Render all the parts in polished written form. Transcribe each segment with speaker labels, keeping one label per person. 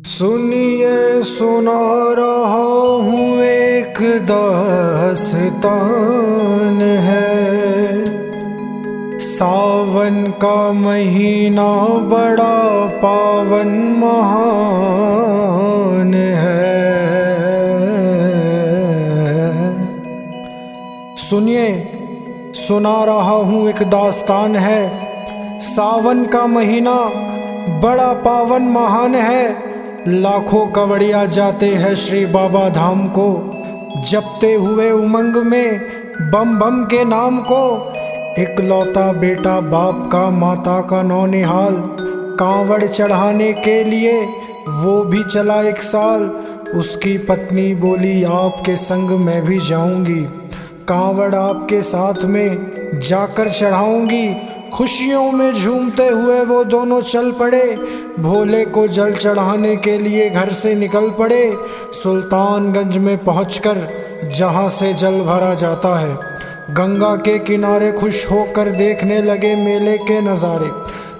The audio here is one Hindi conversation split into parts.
Speaker 1: सुनिए सुना रहा हूँ एक दास्तान है। सावन का महीना बड़ा पावन महान है। सुनिए सुना रहा हूँ एक दास्तान है। सावन का महीना बड़ा पावन महान है। लाखों कवड़िया जाते हैं श्री बाबा धाम को, जपते हुए उमंग में बम बम के नाम को। इकलौता बेटा बाप का माता का नौनिहाल, कांवड़ चढ़ाने के लिए वो भी चला एक साल। उसकी पत्नी बोली आपके संग मैं भी जाऊंगी, कांवड़ आपके साथ में जाकर चढ़ाऊंगी। खुशियों में झूमते हुए वो दोनों चल पड़े, भोले को जल चढ़ाने के लिए घर से निकल पड़े। सुल्तानगंज में पहुंचकर जहां से जल भरा जाता है, गंगा के किनारे खुश होकर देखने लगे मेले के नज़ारे।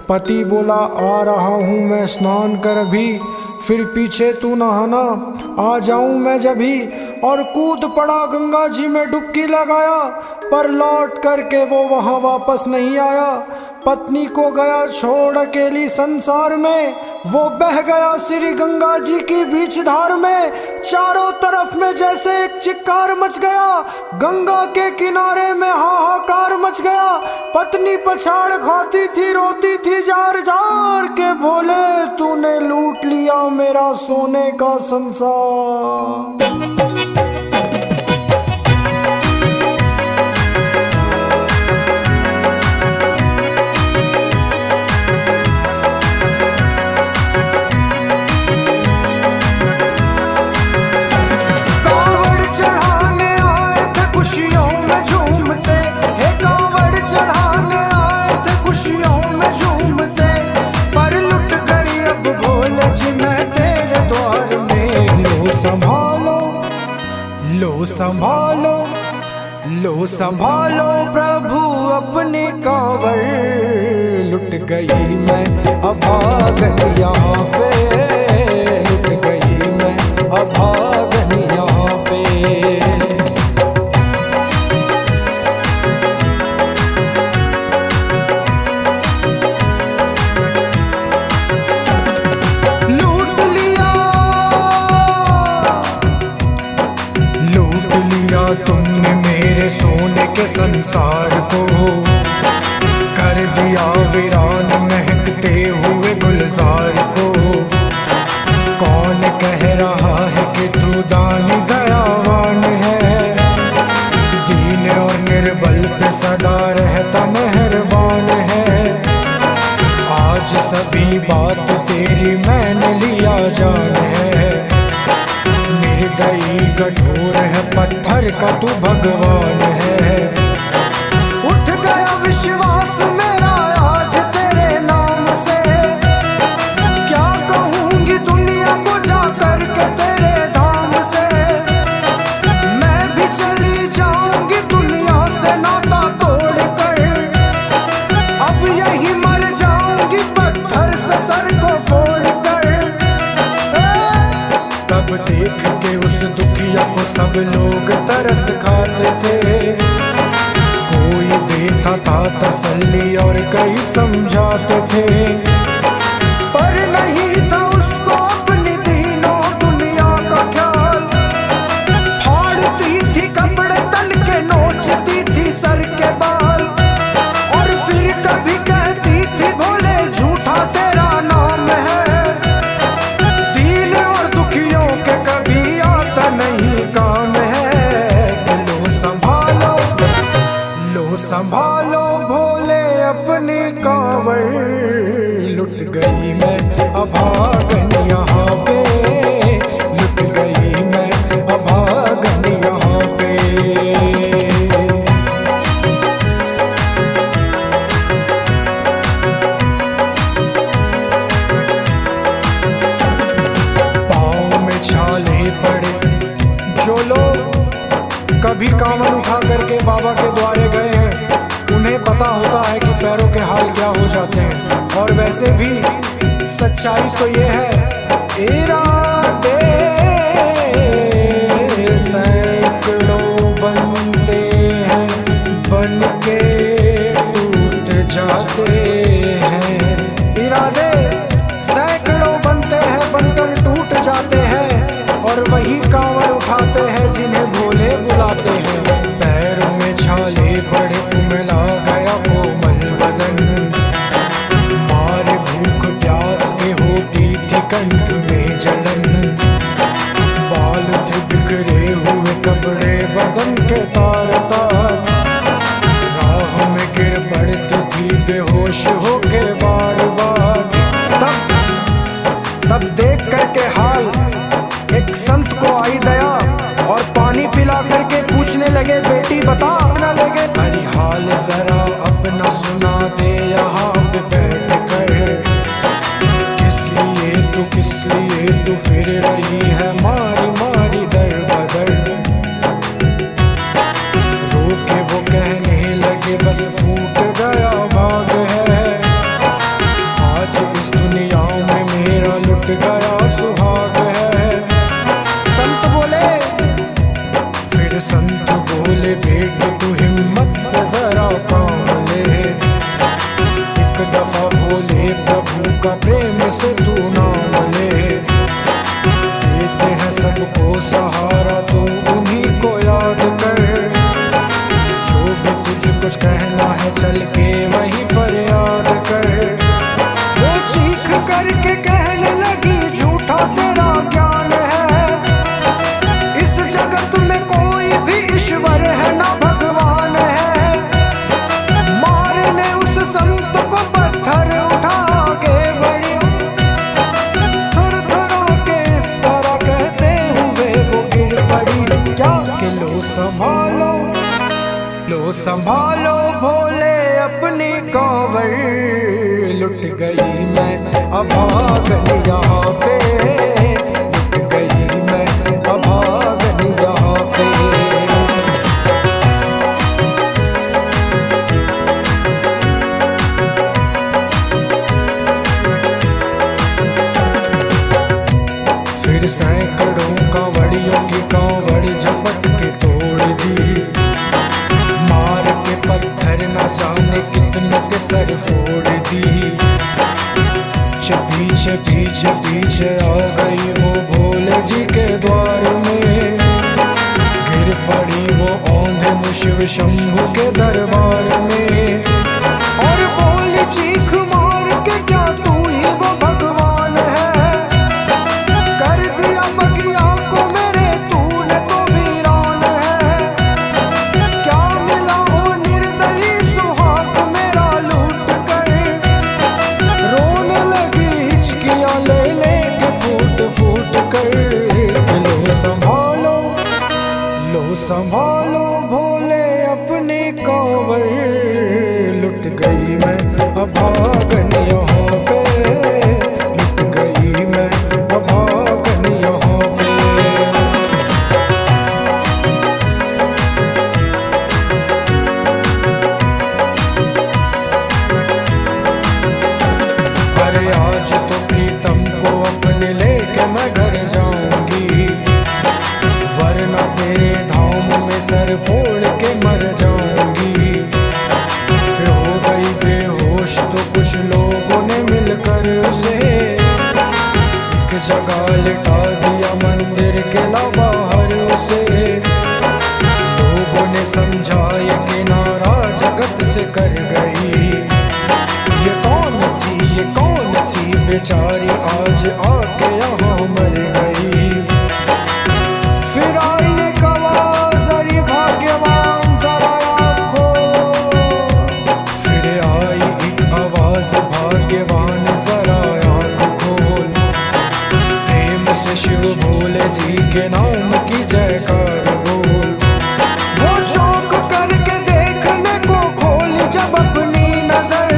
Speaker 1: पति बोला आ रहा हूँ मैं स्नान कर अभी, फिर पीछे तू नहाना आ जाऊं मैं जभी। और कूद पड़ा गंगा जी में डुबकी लगाया, पर लौट करके वो वहां वापस नहीं आया। पत्नी को गया छोड़ अकेली संसार में, वो बह गया श्री गंगा जी की बीच धार में। चारों तरफ में जैसे एक चिक्कार मच गया, गंगा के किनारे में हाहाकार मच गया। पत्नी पछाड़ खाती थी, रोती थी जार जार के, भोले तूने लूट लिया मेरा सोने का संसार। लो संभालो प्रभु अपने कांवड़, लुट गई मैं अभागन यहाँ पे, लुट गई मैं अभागन यहाँ पे। लूट लिया तुमने मेरे सोने के संसार को, कर दिया वीरान महकते हुए गुलजार को। कौन कह रहा है कि तू दानी दयावान है, दीन और निर्बल पे सदा रहता मेहरबान है। आज सभी बात तेरी मैंने लिया जान है, निर्दयी कठोर है पत्थर का तू भगवान है। उठ गया विश्वास मेरा आज तेरे नाम से, क्या कहूँगी दुनिया को जा करके तेरे धाम से। मैं भी चली जाऊंगी दुनिया से नाता तोड़ कर, अब यही मर जाऊंगी पत्थर से सर को फोड़ कर। तब देख के उस दुखिया को सब लोग तरस खाते थे, कोई देता था तसल्ली और कई समझाते थे, पर नहीं था उसको अपनी दीनों दुनिया का ख्याल। फाड़ती थी कपड़े तन के, नोचती थी सर के बाल, और फिर कभी कहती थी भोले झूठा तेरा नाम है। दीन और दुखियों के कभी आता नहीं काम है। लो संभालो भोले अपने कांवड़, लुट गई मैं अभागन यहाँ पे, लुट गई मैं अभागन यहाँ पे। पाँव में छाले पड़े जो लोग कभी कांवड़ उठा करके बाबा के द्वारे गए हैं, उन्हें पता होता है कि पैरों के हाल क्या हो जाते हैं। और वैसे भी सच्चाई तो ये है, ए क्रोध में जलन, बाल थे बिखरे हुए कपड़े बदन के तार तार, राह में गिर पड़ती थी बेहोश होके बार बार। तब देख करके हाल एक संत को आई दया, और पानी पिला करके पूछने लगे बेटी बता न लगे। अरे हाल जरा अपना सुना दे यहाँ पे बैठ कर, किस लिए तू फिर रही है मारी मारी दर बदर। रो के वो कहने लगे बस फूट गया भाग है, आज इस दुनिया में मेरा लुट गया सुहाग है। संत बोले, फिर संत बोले बेटे तू हिम्मत से जरा काम ले, एक दफा बोले प्रभु का प्रेम से तू नाम ले, देते हैं सबको सहारा तू उन्हीं को याद कर, जो भी कुछ कहना है चल के वही फरियाद कर। वो चीख करके कहने लगी झूठा तेरा ज्ञान है, इस जगत में कोई भी ईश्वर है ना भगवान है। मारने उस संत को पत्थर उठा के बड़ी थर थरा के इस तरह कहते हुए वो गिर पड़ी। क्या कि लो संभालो भोले अपनी कांवर, लुट गई मैं अभागन यहाँ पे, लुट गई मैं अभागन यहाँ पे। फिर सैकड़ों कांवड़ियों की कांवड़ झपट के तोड़ दी, मार के पत्थर न जाने कितनों के सर फोड़ दी। पीछे पीछे पीछे आ गई वो भोले जी के द्वार में, गिर पड़ी वो औंधे मुशिव शंभु के दरबार में, और बोली चीख मार के क्या तू ही वो भगवान है, कर दिया बगिया को मेरे तूने तो वीरान है। क्या मिला हो निर्दयी सुहाग मेरा लूट कर, रोने लगी हिचकियां ले के फूट फूट कर। लो संभालो भोले अपनी कांवर, लुट गई मैं अभागन यहाँ पे, लुट गई मैं अभागन यहाँ पे। अरे आज तो प्रीतम को अपने लेके मैं घर जाऊंगी, वरना तेरे धाम में सर फोड़ के मर जाऊंगी। फिर हो गई बेहोश तो कुछ लोगों ने मिलकर उसे एक जगह लिटा दिया मंदिर के बाहर उसे। लोगों ने समझा ये किनारा जगत से कर गई, ये कौन थी बेचारी आज आके यहाँ मर गई। फिर आई एक आवाज अरे भाग्यवान जरा आँखो, फिर आई एक आवाज भाग्यवान जरा आँख खोल, प्रेम से शिव भोले जी के नाम की जयकार बोल। वो चौंक करके देखने को खोली जब अपनी नजर,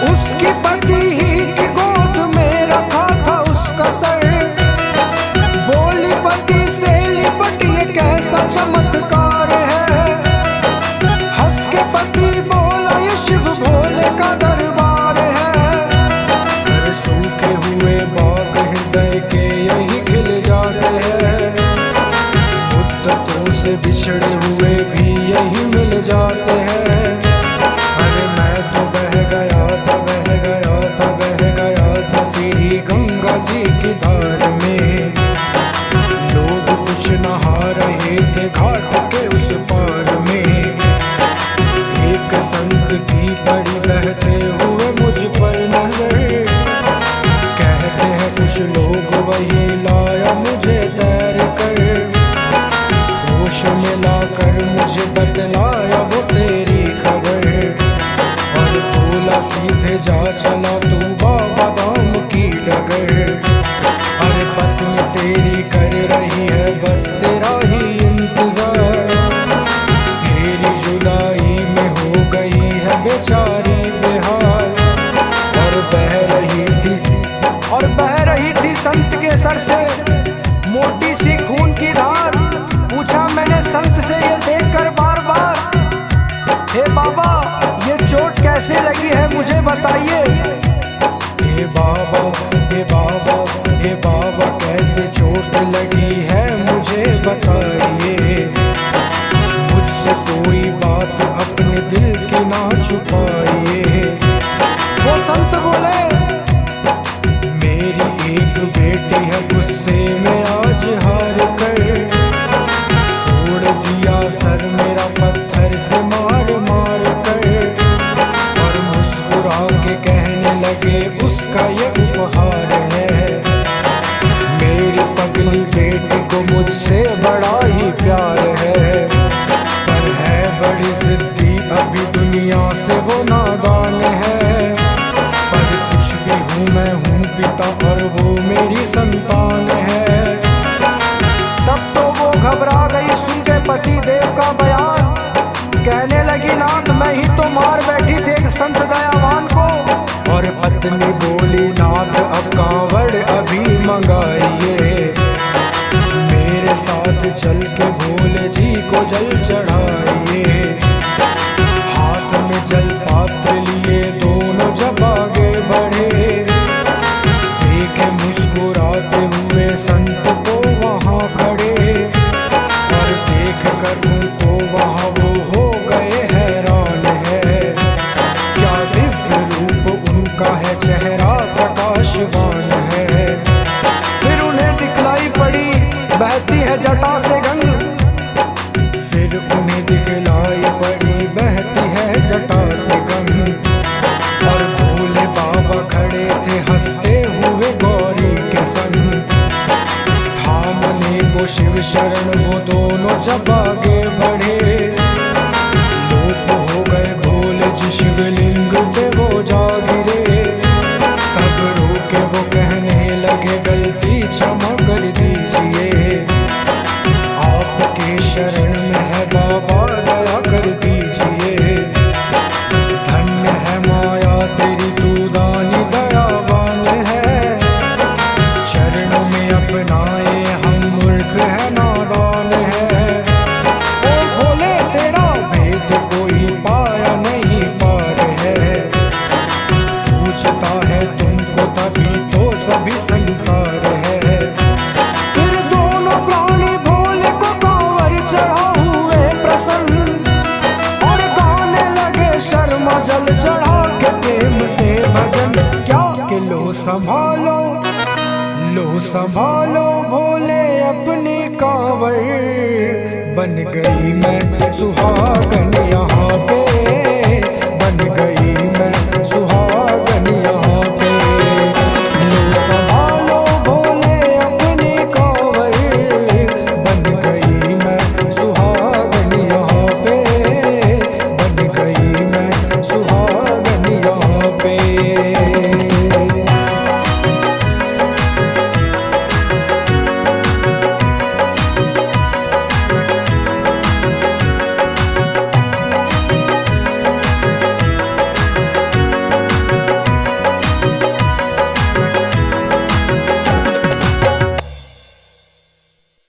Speaker 1: उसकी पति ही की गोद में रखा था उसका सर। बोली पति से लिपट ये कैसा चमत्कार है, हंस के पति बोला ये शिव भोले का दरबार है। अरे सूखे हुए बाग हृदय के यही खिल जाते हैं, मुद्दतों से बिछड़े हुए भी यही मिल जाते हैं। अरे मैं तो बह गया था सीधी गंगा जी की धार में, लोग कुछ नहा रहे थे घाट के उस पार में। एक संत की पड़ी बहते हुए मुझ पर नजर, कहते हैं कुछ कुछ लोग वही लाया मुझे तैर कर, होश में लाकर मुझे बतलाया वो तेरी खबर, और बोला सीधे जा चला तू बाबा धाम की डगर। अरे पत्नी तेरी कर रही है बस तेरा ही इंतजार, तेरी जुदाई में हो गई है बेचारी बेहाल। बह रही थी संत के सर से मोटी सी खून की धार, पूछा मैंने संत से ये देखकर बार बार, हे बाबा ये चोट कैसे लगी है मुझे बताइए। हे बाबा हे बाबा हे बाबा कैसे चोट लगी है मुझे बताइए, मुझसे कोई बात अपने दिल की ना छुपाइए। वो संत बोले एक बेटी है गुस्से में आज हार कर, फोड़ दिया सर मेरा पत्थर से मार मार कर, और मुस्कुरा के कहने लगे उसका ये उपहार है। मेरी पगली बेटी को मुझसे बड़ा ही प्यार है, पर है बड़ी जिद्दी अभी दुनिया से वो नादान है। पर कुछ भी हूँ मैं हूँ पिता और वो मेरी संतान है। तब तो वो घबरा गई सुन के पति देव का बयान, कहने लगी नाथ मैं ही तो मार बैठी देख संत दयावान को। और पत्नी बोली नाथ अब कांवड़ अभी मंगाइए, मेरे साथ चल के भोले जी को जल चढ़ाइए। हाथ में जल पात्र लिए दोनों जब आगे बढ़े, मुस्कुराते हुए संत को वहाँ खड़े, और देख कर उनको वहाँ वो हो गए हैरान है। क्या दिव्य रूप उनका है, चेहरा प्रकाशवान है। फिर उन्हें दिखलाई पड़ी बहती है जटा से गंग, फिर उन्हें दिखलाई पड़ी बहती है जटा से गंग, और भोले बाबा खड़े थे हंसते हुए गौरी के संग। थामने को शिव शरण वो दोनों जब आगे बढ़े, लोप हो गए भोले जी शिवलिंग पे वो जा गिरे। तब रोके वो कहने लगे गलती क्षमा कर दीजिए, आपके शरण में है बाबा दया कर दीजिए। धन्य है माया तेरी तू दानी दयावान है, चरणों में अपनाए हम मूर्ख है नादान है। ओ भोले तेरा भेद कोई पाया नहीं पार है, पूछता है तुमको तभी तो सभी संसार है। फिर दोनों प्राणी भोले को कांवर चढ़ा हुए प्रसन्न, और गाने लगे शर्मा जल चढ़ा के प्रेम से भजन। क्या कि लो संभालो भोले अपनी कांवर, बन गई मैं सुहागन यहाँ पे